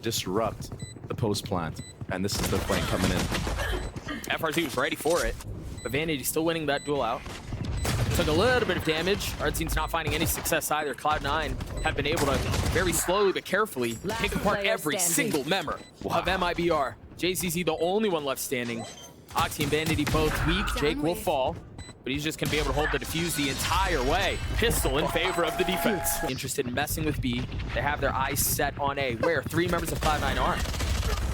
disrupt the post plant. And this is the flank coming in. FRZ was ready for it, but Vanity still winning that duel out. Took a little bit of damage. Artzine's not finding any success either. Cloud9 have been able to very slowly but carefully pick apart every single member of MIBR. JZZ the only one left standing. Oxy and Vanity both weak. Jake will fall, but he's just gonna be able to hold the defuse the entire way. Pistol in favor of the defense. Interested in messing with B. They have their eyes set on A, where 3 members of Cloud9 are.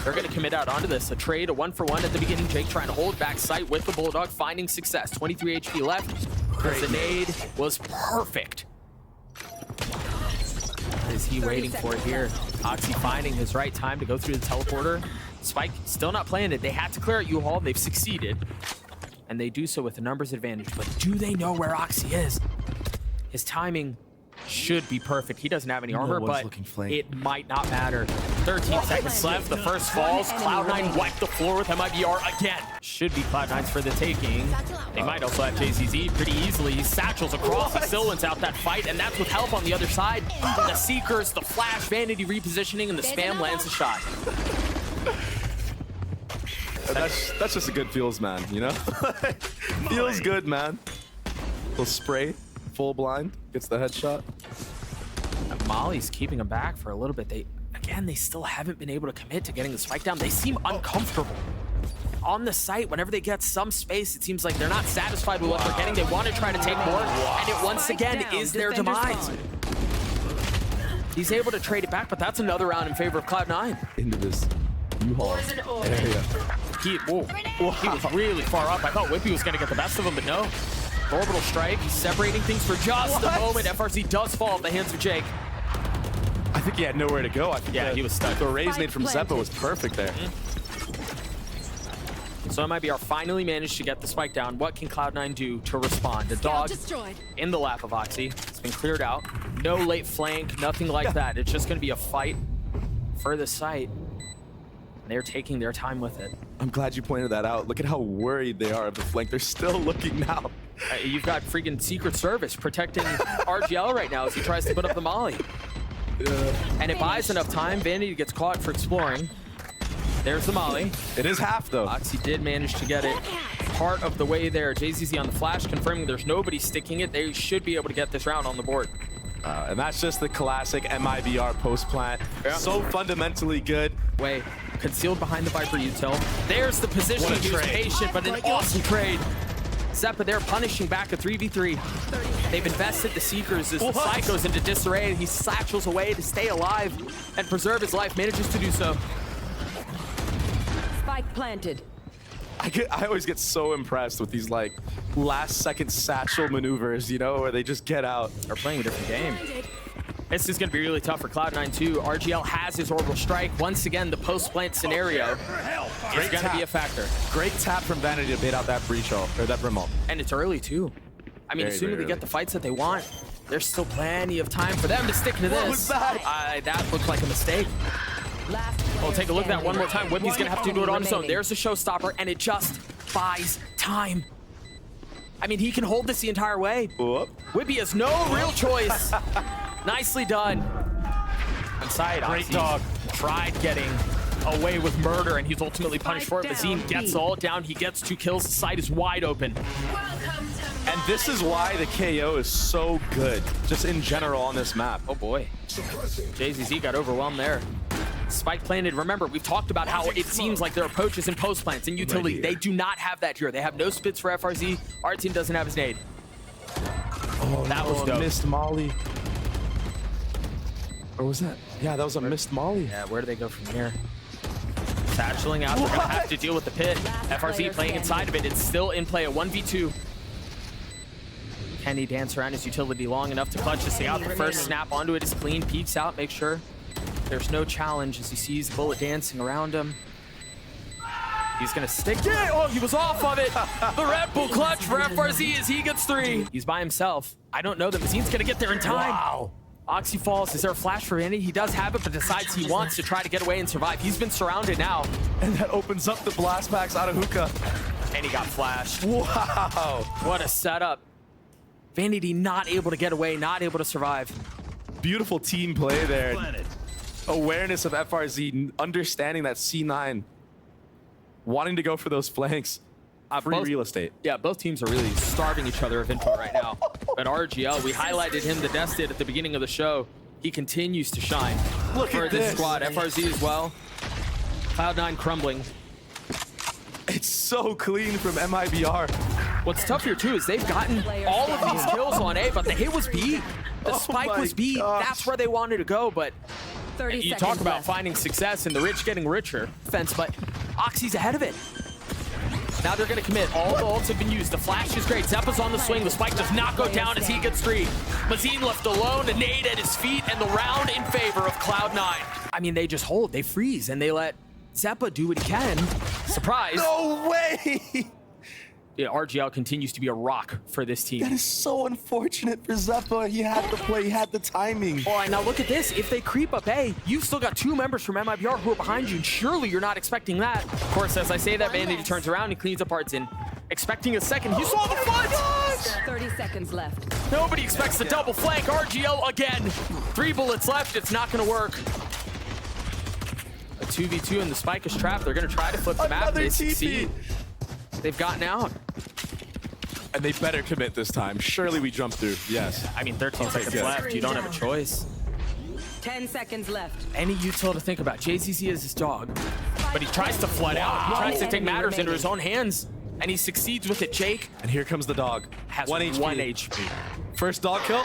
They're going to commit out onto this. A trade, a 1-for-1 at the beginning. Jake trying to hold back sight with the Bulldog, finding success. 23 HP left. The nade was perfect. What is he waiting for here? Oxy finding his right time to go through the teleporter. Spike still not playing it. They had to clear out U-Haul. They've succeeded. And they do so with a numbers advantage. But do they know where Oxy is? His timing should be perfect. He doesn't have any armor, but it might not matter. 13 seconds left. The first falls. Cloud9 wiped the floor with MIBR again. Should be Cloud9's for the taking. They might also have JZZ pretty easily. He satchels across. He still wins out that fight, and that's with help on the other side. The Seekers, the Flash, Vanity repositioning, and the spam lands a shot. That's just a good feels, man, you know? Feels good, man. Little spray, full blind, gets the headshot. Molly's keeping him back for a little bit. They still haven't been able to commit to getting the spike down. They seem uncomfortable. On the site, whenever they get some space, it seems like they're not satisfied with what they're getting. They want to try to take more, and it once again is their demise. He's able to trade it back, but that's another round in favor of Cloud9. Into this U-Haul area. He was really far up. I thought Whippy was going to get the best of him, but no. Orbital strike. He's separating things for just a moment. FRZ does fall at the hands of Jake. I think he had nowhere to go. He was stuck. The raise nade from Zeppa was perfect there. So MIBR finally managed to get the spike down. What can Cloud9 do to respond? The dog in the lap of Oxy. It's been cleared out. No late flank, nothing like that. It's just going to be a fight for the site. They're taking their time with it. I'm glad you pointed that out. Look at how worried they are of the flank. They're still looking now. You've got freaking Secret Service protecting RGL right now as he tries to put up the molly. And it buys enough time. Vanity gets caught for exploring. There's the molly. It is half, though. Oxy did manage to get it part of the way there. JZZ on the flash confirming there's nobody sticking it. They should be able to get this round on the board. And that's just the classic MIBR post plant. Yeah. So fundamentally good. Wait, concealed behind the Viper util. There's the position. He was patient, but an awesome trade. Zeppa there punishing back a 3v3. They've invested the Seekers as the side goes into disarray, and he satchels away to stay alive and preserve his life. Manages to do so. Spike planted. I always get so impressed with these like last second satchel maneuvers, you know, where they just get out. They're playing a different game. This is going to be really tough for Cloud9 too. RGL has his orbital strike. Once again, the post-plant scenario is going to be a factor. Great tap from Vanity to bait out that breach or that Brimall. And it's early too. I mean, as soon as they get the fights that they want, there's still plenty of time for them to stick to this. What was that? That looked like a mistake. We'll take a look at that one more time. Whippy's going to have to do it on his own. There's the showstopper, and it just buys time. I mean, he can hold this the entire way. Whoop. Whippy has no real choice. Nicely done. Inside, Great dog. Tried getting away with murder, and he's ultimately punished for it. Bazine gets the ult down. He gets 2 kills. The site is wide open. And this is why the KO is so good, just in general on this map. Oh boy. JZZ got overwhelmed there. Spike planted. Remember, we've talked about how it seems like their approach is in post plants and utility. They do not have that here. They have no spits for FRZ. Our team doesn't have his nade. Oh, that was dope. Missed molly. Or was that? Yeah, that was a missed molly. Yeah, where do they go from here? Satcheling out. They're going to have to deal with the pit. FRZ playing inside of it. It's still in play, a 1v2. Can he dance around his utility long enough to clutch this thing out? The first snap onto it is clean. Peeks out, make sure there's no challenge as he sees the bullet dancing around him. He's gonna stick it. Oh, he was off of it. The Red Bull clutch for FRZ as he gets 3. He's by himself. I don't know that Bazine's gonna get there in time. Wow. Oxy falls. Is there a flash for Andy? He does have it, but decides he wants to try to get away and survive. He's been surrounded now. And that opens up the blast packs out of hookah. And he got flashed. Wow. What a setup. Vanity not able to get away, not able to survive. Beautiful team play there. awareness of FRZ, understanding that C9 wanting to go for those flanks. Free real estate. Yeah, both teams are really starving each other of info right now. But RGL, we highlighted him, the Dested, at the beginning of the show. He continues to shine. Look for at this this squad. FRZ as well. Cloud9 crumbling. It's so clean from MIBR. What's tough here too is they've gotten all of these kills on A, but the hit was B. The spike was B. That's where they wanted to go, but 30 you seconds talk about left. finding success and the rich getting richer. Defense, but Oxy's ahead of it. Now they're going to commit. All the ults have been used. The flash is great. Zeppa's on the swing. The spike does not go down as he gets three. Mazine left alone, a nade at his feet, and the round in favor of Cloud9. I mean, they just hold. They freeze, and they let Zeppa do what he can. Surprise. No way! Yeah, RGL continues to be a rock for this team. That is so unfortunate for Zeppa. He had the play, he had the timing. All right, now look at this. If they creep up A, you've still got two members from MIBR who are behind you, and surely you're not expecting that. Of course, as I say that, Vanity turns around and cleans up Artsin. Expecting a second. You saw the foot! 30 seconds left. Nobody expects the double flank. RGL again. 3 bullets left. It's not going to work. A 2v2 and the spike is trapped. They're going to try to flip the map. Another They TP. succeed. They've gotten out. And they better commit this time. Surely we jump through. Yes. I mean, 13 seconds good. left. You don't have a choice. 10 seconds left. Any util to think about. JZZ is his dog, but he tries to flood out. He tries to take matters into his own hands, and he succeeds with it. Jake And here comes the dog. has 1 1 HP. HP. First dog kill.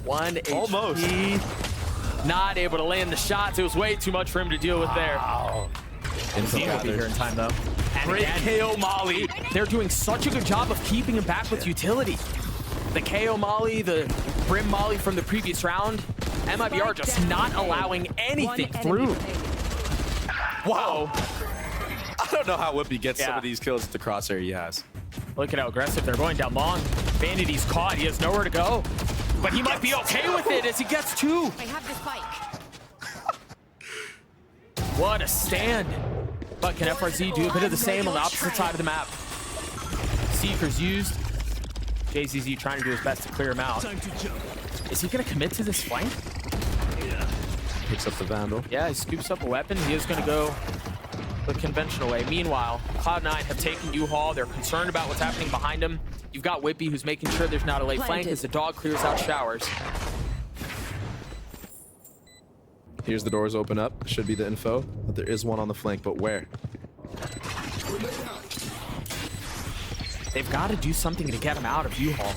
1 Almost. HP. Not able to land the shots. It was way too much for him to deal with there. He will be here in time, though. And Great again, KO Molly. they're doing such a good job of keeping him back with utility. The KO Molly, the Brim Molly from the previous round. MIBR just not allowing anything through. Wow. I don't know how Whippy gets some Yeah. of these kills at the crosshair he has. Look at how aggressive they're going down long. Vanity's caught. He has nowhere to go. But he might be okay with it as he gets two. I have the spike. What a stand. But can FRZ do a bit of the same on the opposite side of the map? Seeker's used. JZZ trying to do his best to clear him out. Is he going to commit to this flank? Picks up the Vandal. Yeah, he scoops up a weapon. He is going to go the conventional way. Meanwhile, Cloud9 have taken U-Haul. They're concerned about what's happening behind him. You've got Whippy, who's making sure there's not a late flank as the dog clears out showers. Here's the doors open up. Should be the info. But there is one on the flank, but where? They've got to do something to get him out of U-Haul.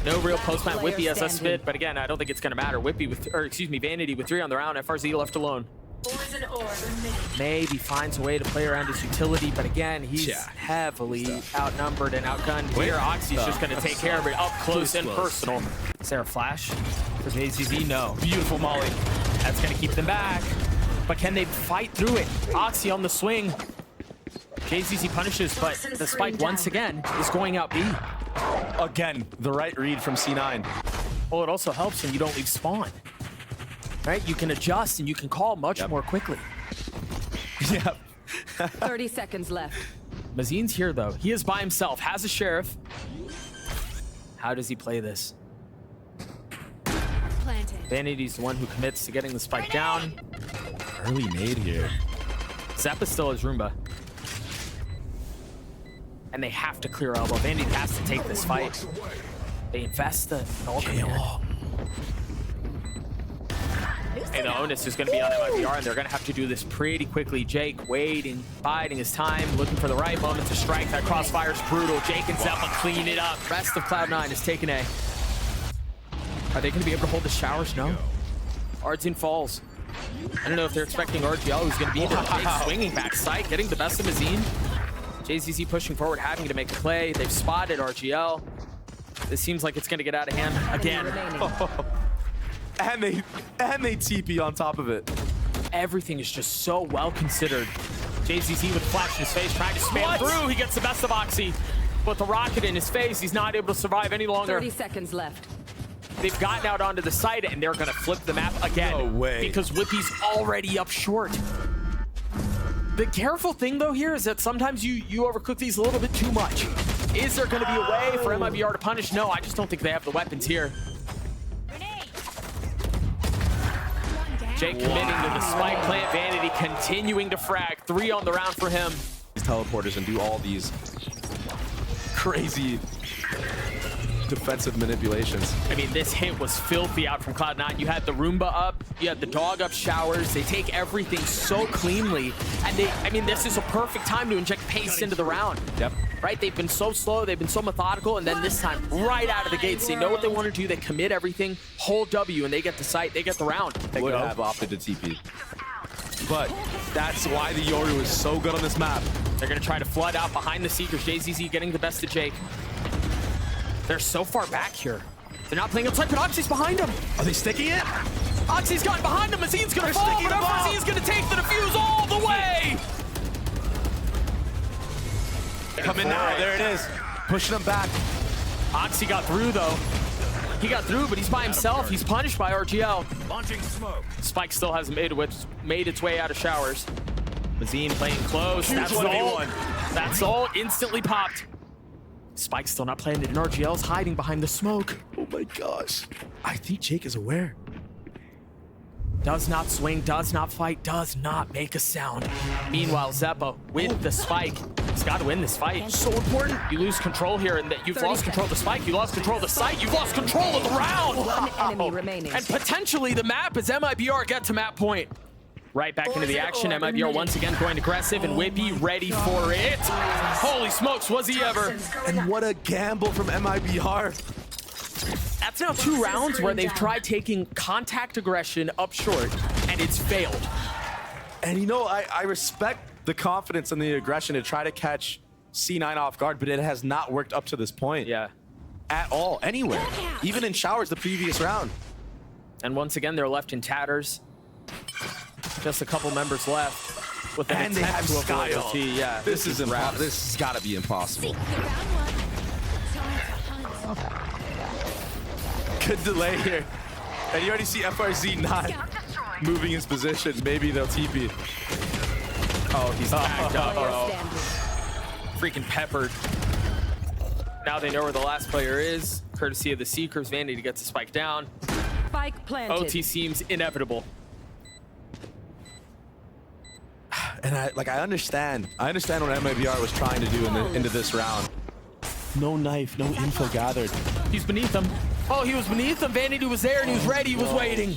No real post-plant. Whippy has a spit, but again, I don't think it's going to matter. Whippy with, or excuse me, Vanity with 3 on the round. FRZ left alone. Maybe finds a way to play around his utility, but again, he's heavily outnumbered and outgunned. Here, Oxy's just going to take care of it up close and personal. Is there a flash for JZZ? No. Beautiful Molly. That's going to keep them back. But can they fight through it? Oxy on the swing. JZZ punishes, but the spike once again is going out B. Again, the right read from C9. Well, it also helps when you don't leave spawn. Right? You can adjust and you can call much more quickly. Yep. 30 seconds left. Mazine's here, though. He is by himself, has a sheriff. How does he play this? Planted. Vanity's the one who commits to getting the spike down. Early nade here. Zeppa still has Roomba. And they have to clear elbow. Vanity has to take this fight. They invest the ult command. And the onus is going to be on MIBR, and they're going to have to do this pretty quickly. Jake waiting, biding his time, looking for the right moment to strike. That crossfire's brutal. Jake and Zeppa clean it up. Rest of Cloud9 is taking A. Are they going to be able to hold the showers? No. Artsin falls. I don't know if they're expecting RGL, who's going to be there. Jake swinging back sight, getting the best of Mazine. JZZ pushing forward, having to make a play. They've spotted RGL. This seems like it's going to get out of hand again. And they TP on top of it. Everything is just so well considered. JZZ with flash in his face, trying to spam through. He gets the best of Oxy. But the rocket in his face, he's not able to survive any longer. 30 seconds left. They've gotten out onto the site, and they're going to flip the map again. No way. Because Whippy's already up short. The careful thing, though, here is that sometimes you overcook these a little bit too much. Is there going to be a way for MIBR to punish? No, I just don't think they have the weapons here. Jake committing to the spike plant. Vanity continuing to frag. 3 on the round for him. These teleporters and do all these crazy defensive manipulations. I mean, this hit was filthy out from Cloud9. You had the Roomba up, you had the dog up showers. They take everything so cleanly. And I mean, this is a perfect time to inject pace into the round. Yep. Right? They've been so slow, they've been so methodical, and then this time, right out of the gates, they know what they want to do. They commit everything, hold W, and they get the site, they get the round. They Would go. have opted to TP. But that's why the Yoru is so good on this map. They're going to try to flood out behind the Seekers. JZZ getting the best of Jake. They're so far back here. They're not playing outside, but Oxy's behind them. Are they sticking it? Oxy's gotten behind him. Azine's going to They're fall, sticking but the ball. FRZ is going to take the defuse all the way. Come in now. There it is. Pushing them back. Oxy got through, though. He got through, but he's by himself. He's punished by RGL. Launching smoke. Spike still hasn't made its way out of showers. Mazine playing close. That's all. 221. That's all instantly popped. Spike's still not playing it, and RGL's hiding behind the smoke. Oh my gosh. I think Jake is aware. Does not swing, does not fight, does not make a sound. Meanwhile, Zeppo with the spike. He's got to win this fight. So important. You lose control here, and that you've lost control of the spike. You lost control of the site. You've lost control of the round. One enemy remaining. And potentially the map as MIBR get to map point. Right back into the action. MIBR once again going aggressive, and Whippy ready for it. Holy smokes, was he ever? And what a gamble from MIBR. That's now 2 rounds where they've tried taking contact aggression up short, and it's failed. And you know, I respect the confidence and the aggression to try to catch C9 off guard, but it has not worked up to this point. Yeah. At all, anywhere. Even in showers the previous round. And once again, they're left in tatters. Just a couple members left. With an And they attempt have to avoid the Skyle. T. Yeah, This is impossible. This has got to be impossible. Good delay here. And you already see FRZ not moving his position. Maybe they'll TP. Oh, he's tagged up, Player bro. standing. Freaking peppered. Now they know where the last player is. Courtesy of the Seekers, Vanity gets the spike down. Spike planted. OT seems inevitable. And I understand. I understand what MIBR was trying to do into this round. No knife, no info gathered. He's beneath him. Oh, he was beneath him. Vanity was there and he was ready. He was waiting.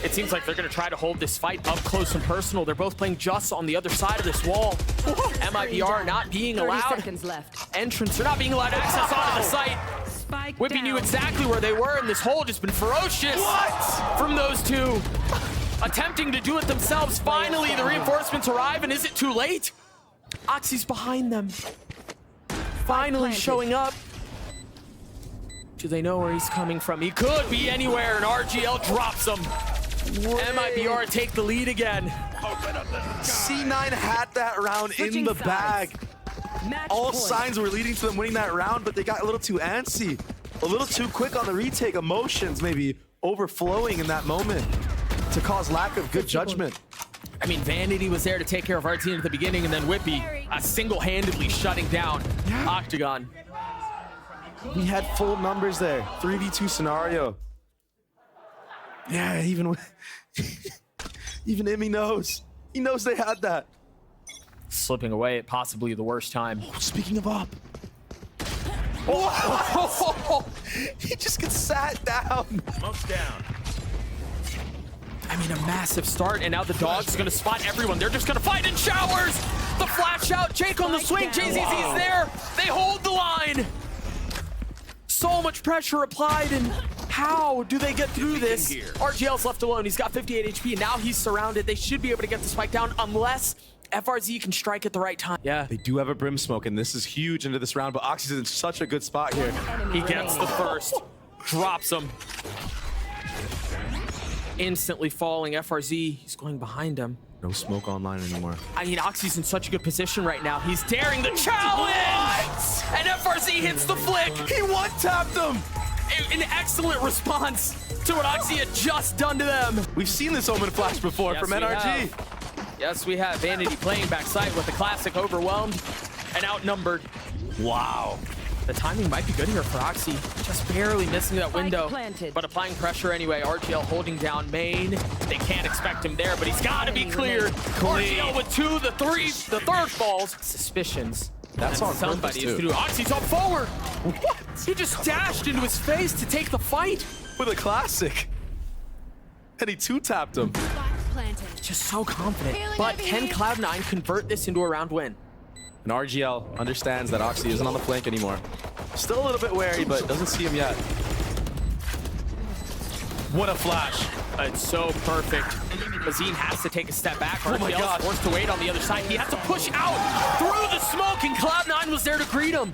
It seems like they're going to try to hold this fight up close and personal. They're both playing just on the other side of this wall. MIBR not being 30 allowed seconds left. entrance. They're not being allowed access onto the site. Spike Whippy down. knew exactly where they were, and this hold has been ferocious. What? From those two. Attempting to do it themselves. Finally, the reinforcements arrive, and is it too late? Oxy's behind them. Finally planted. showing up. Do they know where he's coming from? He could be anywhere, and RGL drops him. MIBR take the lead again. C9 had that round in Switching the sides. bag. Match All point. signs were leading to them winning that round, but they got a little too antsy. A little too quick on the retake. Emotions maybe overflowing in that moment to cause lack of good judgment. I mean, Vanity was there to take care of our team at the beginning, and then Whippy single-handedly shutting down Octagon. We had full numbers there. 3v2 scenario. Yeah, even Imi knows. He knows they had that. Slipping away at possibly the worst time. Speaking of up. Oh, he just gets sat down. Smoke's down. I mean, a massive start, and now the dog's gonna spot everyone. They're just gonna fight in showers. The flash out, Jake on the swing. JZZ's there. They hold the line. So much pressure applied, and how do they get through this? RGL's left alone. He's got 58 HP, and now he's surrounded. They should be able to get the spike down unless FRZ can strike at the right time. Yeah. They do have a brim smoke, and this is huge into this round, but Oxy's in such a good spot here. Enemy He gets the remaining. first. Drops him. Instantly falling. FRZ, he's going behind him. No smoke online anymore. I mean, Oxy's in such a good position right now. He's daring the challenge! And FRZ hits the flick! He one-tapped him! An excellent response to what Oxy had just done to them. We've seen this Omen flash before Yes, from we NRG. have. Yes, we have. Vanity playing backside with the classic overwhelmed and outnumbered. Wow. The timing might be good here for Oxy. Just barely missing that window. Planted. But applying pressure anyway. RGL holding down main. They can't expect him there, but he's got to be cleared. RGL with 2, the 3, the third falls. Suspicions. That's and on somebody purpose, is too. through. Oxy's up forward. What? He just dashed into his face to take the fight. With a classic. And he two-tapped him. Just so confident. But can Cloud9 convert this into a round win? And RGL understands that Oxy isn't on the flank anymore. Still a little bit wary, but doesn't see him yet. What a flash. It's so perfect. Mazine has to take a step back. Oh my RGL God. is forced to wait on the other side. He has to push out through the smoke, and Cloud9 was there to greet him.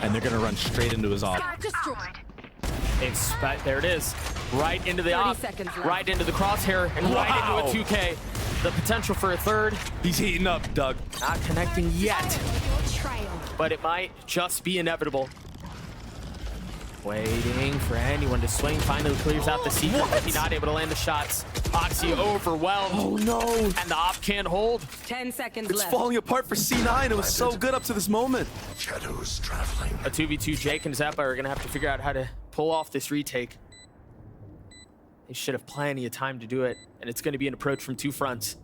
And they're gonna run straight into his op. There it is. Right into the 30 op, seconds left. right into the crosshair, and right into a 2K. The potential for a third, He's heating up, Doug. not connecting yet, but it might just be inevitable. Waiting for anyone to swing, finally clears out the secret, but he's not able to land the shots. Oxy overwhelmed. Oh no. And the op can't hold. 10 seconds It's left. falling apart for C9. It was so good up to this moment. Shadows traveling. A 2v2, Jake and Zeppa are gonna have to figure out how to pull off this retake. They should have plenty of time to do it, and it's gonna be an approach from 2 fronts.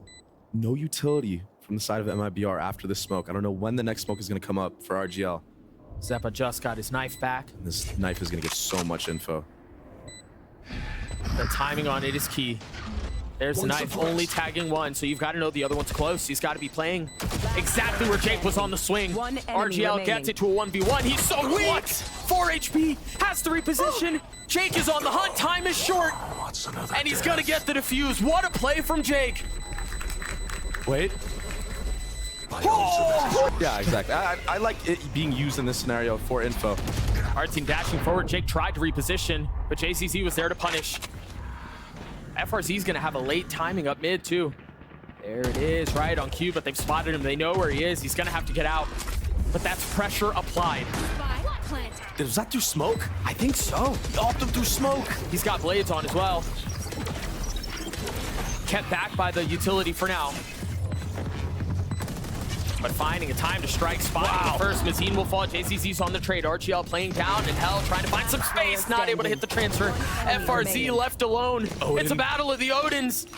No utility from the side of MIBR after this smoke. I don't know when the next smoke is gonna come up for RGL. Zeppa just got his knife back. This knife is gonna get so much info. The timing on it is key. There's the knife only tagging 1, so you've got to know the other one's close. He's got to be playing exactly where Jake was on the swing. One enemy RGL remaining. gets it to a 1v1. He's so weak. 4 HP, has to reposition. Jake is on the hunt. Time is short, What's another and he's death? going to get the defuse. What a play from Jake. Wait. By all Yeah, exactly. I like it being used in this scenario for info. Our team dashing forward. Jake tried to reposition, but JCZ was there to punish. FRZ's going to have a late timing up mid, too. There it is, right on cue, but they've spotted him. They know where he is. He's going to have to get out. But that's pressure applied. Was that through smoke? I think so. He opted through smoke. He's got blades on as well. Kept back by the utility for now. But finding a time to strike, spotting the first. Mazine will fall. JCZ's on the trade. RGL playing down and Hell trying to find some space. Not able to hit the transfer. FRZ left alone. It's a battle of the Odins.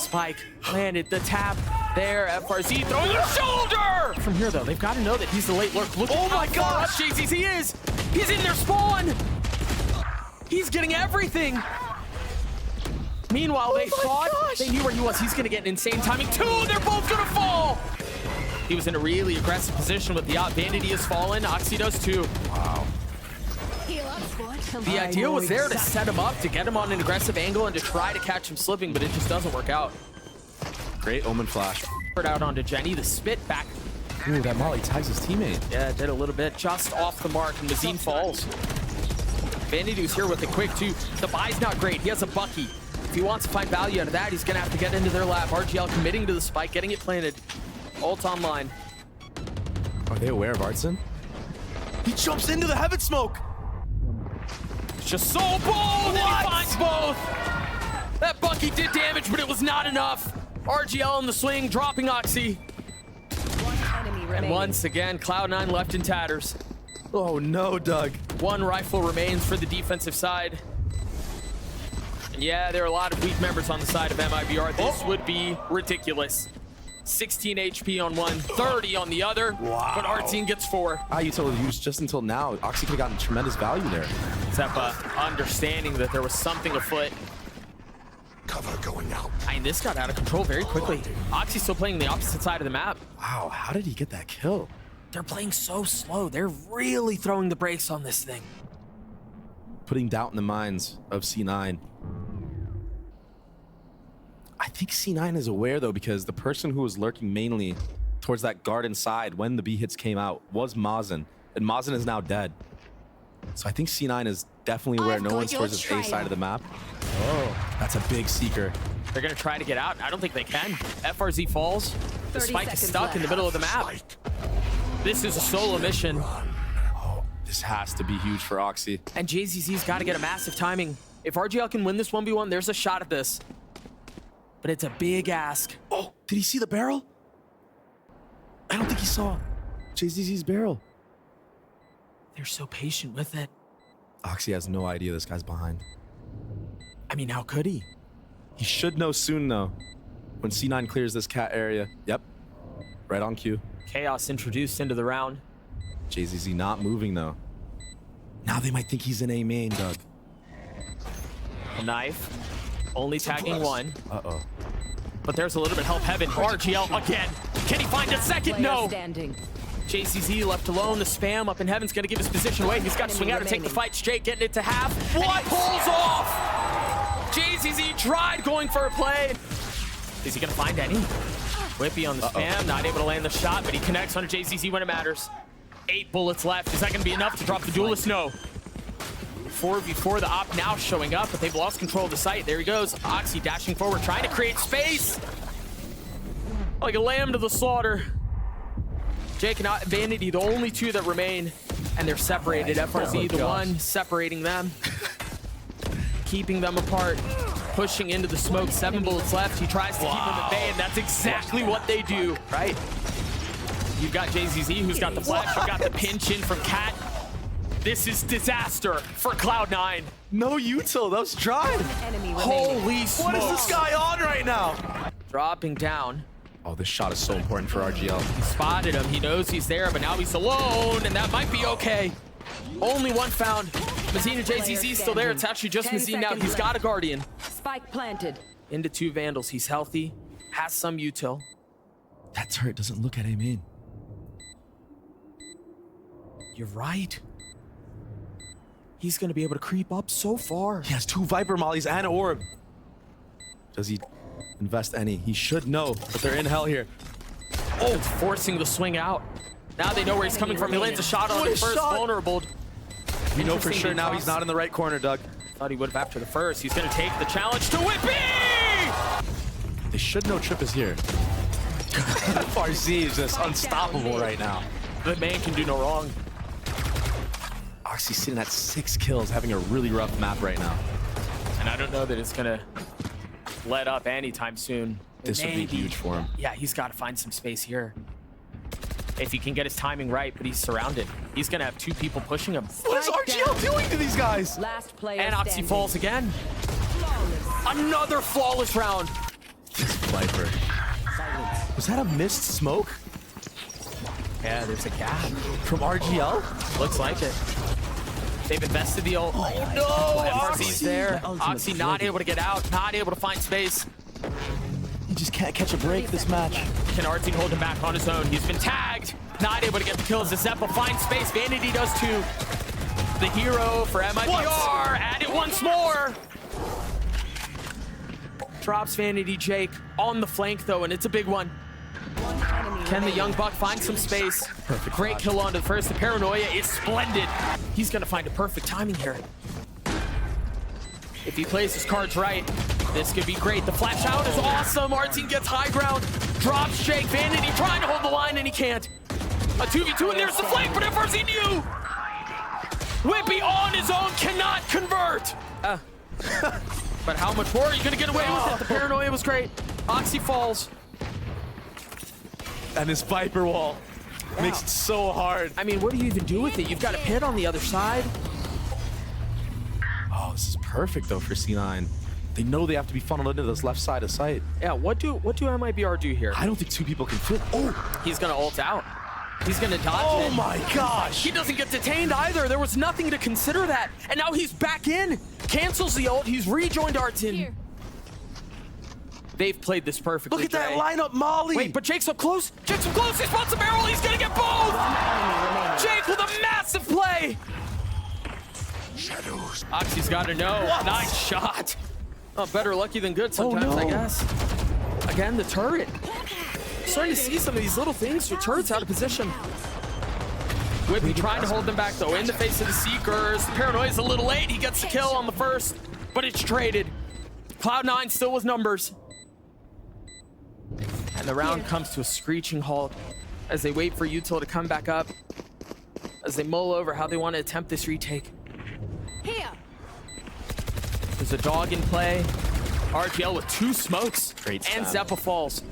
Spike planted the tap there. FRZ throwing a shoulder. From here, though, they've got to know that he's the late lurk. Look at how far up JCZ is. He's in their spawn. He's getting everything. Meanwhile, they thought they knew where he was. He's going to get an insane timing. 2, they're both going to fall. He was in a really aggressive position with the op. Vanity has fallen. Oxy does too. Wow. The idea was there to set him up, to get him on an aggressive angle, and to try to catch him slipping, but it just doesn't work out. Great Omen flash. Put out onto Jenny. The spit back. Ooh, that Molly tags his teammate. Yeah, did a little bit. Just off the mark, and Mazine falls. Vanity was here with it quick too. The buy's not great. He has a Bucky. If he wants to find value out of that, he's going to have to get into their lab. RGL committing to the spike, getting it planted. Ult online. Are they aware of Artson? He jumps into the heaven smoke. It's just so bold, and he finds both. That Bucky did damage, but it was not enough. RGL in the swing, dropping Oxy. One enemy remaining. And once again, Cloud9 left in tatters. Oh no, Doug. 1 rifle remains for the defensive side. And yeah, there are a lot of weak members on the side of MIBR. This would be ridiculous. 16 HP on one, 30 on the other. Wow. But our team gets 4. Utility used just until now. Oxy could have gotten tremendous value there. Zeppa understanding that there was something afoot. Cover going out. I mean, this got out of control very quickly. Oxy's still playing the opposite side of the map. Wow, how did he get that kill? They're playing so slow. They're really throwing the brakes on this thing. Putting doubt in the minds of C9. I think C9 is aware, though, because the person who was lurking mainly towards that garden side when the B hits came out was Mazen, and Mazen is now dead. So I think C9 is definitely aware no one's towards the A side of the map. Oh, that's a big seeker. They're going to try to get out. I don't think they can. FRZ falls. The 30 spike is seconds stuck left. in the middle of the map. Spike. This is a solo mission. Oh, this has to be huge for Oxy. And JZZ's got to get a massive timing. If RGL can win this 1v1, there's a shot at this. But it's a big ask. Oh, did he see the barrel? I don't think he saw JZZ's barrel. They're so patient with it. Oxy has no idea this guy's behind. I mean, how could he? He should know soon, though. When C9 clears this cat area. Yep. Right on cue. Chaos introduced into the round. JZZ not moving, though. Now they might think he's in A main, Doug. A knife. Only tagging one. Uh-oh. But there's a little bit of help. Heaven. RGL again. Can he find a second? Player No. standing. JCZ left alone. The spam up in Heaven's going to give his position away. He's got to swing out and take the fight straight, getting it to half. What? Pulls off. JCZ tried going for a play. Is he going to find any? Whippy on the spam, not able to land the shot, but he connects on a JCZ when it matters. 8 bullets left. Is that going to be enough to drop the duelist? No. 4v4, the op now showing up, but they've lost control of the site. There he goes. Oxy dashing forward, trying to create space. Like a lamb to the slaughter. Jake and Vanity, the only two that remain, and they're separated. FRZ, the one separating them, keeping them apart, pushing into the smoke. 7 bullets left. He tries to keep them at bay, and that's exactly what they do, right? You've got JZZ, who's got the flash. You've got the pinch in from Cat. This is disaster for Cloud9. No util. That was dry. Enemy remaining. Holy smokes. What is this guy on right now? Dropping down. Oh, this shot is so important for RGL. He spotted him. He knows he's there, but now he's alone, and that might be okay. Only one found. Mazina JCZ still there. It's actually just 10 Mazina now. seconds He's got a left. Guardian. Spike planted. Into 2 Vandals. He's healthy. Has some util. That turret doesn't look at A main. You're right. He's going to be able to creep up so far. He has 2 Viper Mollies and Orb. Does he invest any? He should know, but they're in hell here. Oh, it's forcing the swing out. Now they know where he's coming from. He lands a shot on the What a first, shot. vulnerable. We know for Interesting sure now toss. he's not in the right corner, Doug. Thought he would have after the first. He's going to take the challenge to Whippy! They should know Trip is here. FRZ is just unstoppable right now. The man can do no wrong. Oxy's sitting at 6 kills, having a really rough map right now. And I don't know that it's going to let up anytime soon. This would be Maybe. huge for him. Yeah, he's got to find some space here. If he can get his timing right, but he's surrounded. He's going to have 2 people pushing him. What is RGL doing to these guys? Last player And Oxy standing. falls again. Another flawless round. This Viper. Was that a missed smoke Yeah, there's a gap. from RGL? Looks like it. They've invested the ult. Oh no! FRZ's there. Oxy not able to get out, not able to find space. He just can't catch a break this match. Can Artine hold him back on his own? He's been tagged. Not able to get the kills. The Zeppo finds space. Vanity does too. The hero for MIBR. Add it once more. Drops Vanity Jake on the flank though, and it's a big one. One enemy Can the remaining. young buck find some space? Great kill onto the first. The paranoia is splendid. He's gonna find a perfect timing here. If he plays his cards right, this could be great. The flash out is awesome. Artine gets high ground, drops Jake. Vanity trying to hold the line and he can't. A 2v2 and there's the flank, but FRZ knew. Whippy on his own cannot convert. But how much more are you gonna get away with it? The paranoia was great. Oxy falls. And this Viper wall makes it so hard. I mean, what do you even do with it? You've got a pit on the other side. Oh, this is perfect though for C9. They know they have to be funneled into this left side of sight. Yeah, what do MIBR do here? I don't think 2 people can fit. Oh, He's gonna ult out. He's gonna dodge it. my gosh. He doesn't get detained either. There was nothing to consider that. And now he's back in. Cancels the ult. He's rejoined Artine. They've played this perfectly. Look at that Dre. lineup, Molly. Wait, but Jake's up close. Jake's up close. He spots a barrel. He's gonna get both. Jake with a massive play. Shadows. Oxy's got to know. What? Nice shot. Oh, better lucky than good sometimes, no. I guess. Again, the turret. Starting to see some of these little things. Your turret's out of position. Whippy trying to hold them back, though. In the face of the Seekers. Paranoia's a little late. He gets the kill on the first, but it's traded. Cloud9 still with numbers. And the round comes to a screeching halt as they wait for Util to come back up. As they mull over how they want to attempt this retake. Here. There's a dog in play. RGL with 2 smokes. Great and stab. Zeppa falls.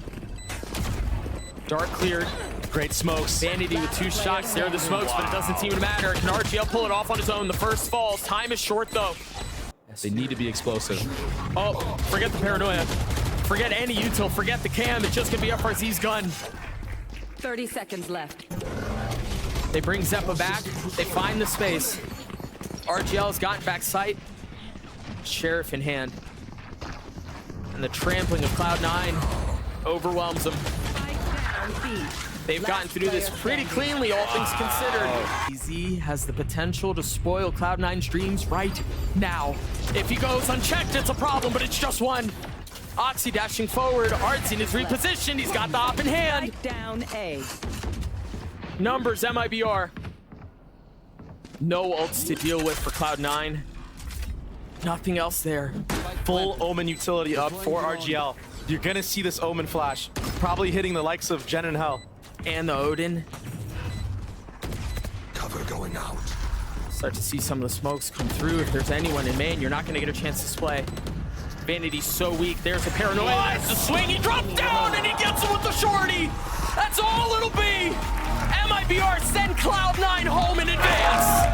Dark cleared. Great smokes. Vanity with 2 shots there, the smokes, but it doesn't seem to matter. Can RGL pull it off on his own? The first falls. Time is short, though. They need to be explosive. Oh, forget the paranoia. Forget any util. Forget the cam. It's just going to be FRZ's gun. 30 seconds left. They bring Zeppa back. They find the space. RGL has gotten back sight. Sheriff in hand. And the trampling of Cloud9 overwhelms them. Spike down B. They've gotten through this pretty cleanly, all things considered. EZ has the potential to spoil Cloud9's dreams right now. If he goes unchecked, it's a problem, but it's just one. Oxy dashing forward. Artsy is repositioned. He's got the op in hand. Spike down A. Numbers, MIBR. No ults to deal with for Cloud9. Nothing else there. Full Omen utility up for RGL. You're gonna see this Omen flash. Probably hitting the likes of Jen and Hell. And the Odin. Cover going out. Start to see some of the smokes come through. If there's anyone in main, you're not going to get a chance to display. Vanity's so weak. There's a paranoia. That's the swing. He drops down and he gets it with the shorty. That's all it'll be. MIBR send Cloud9 home in advance.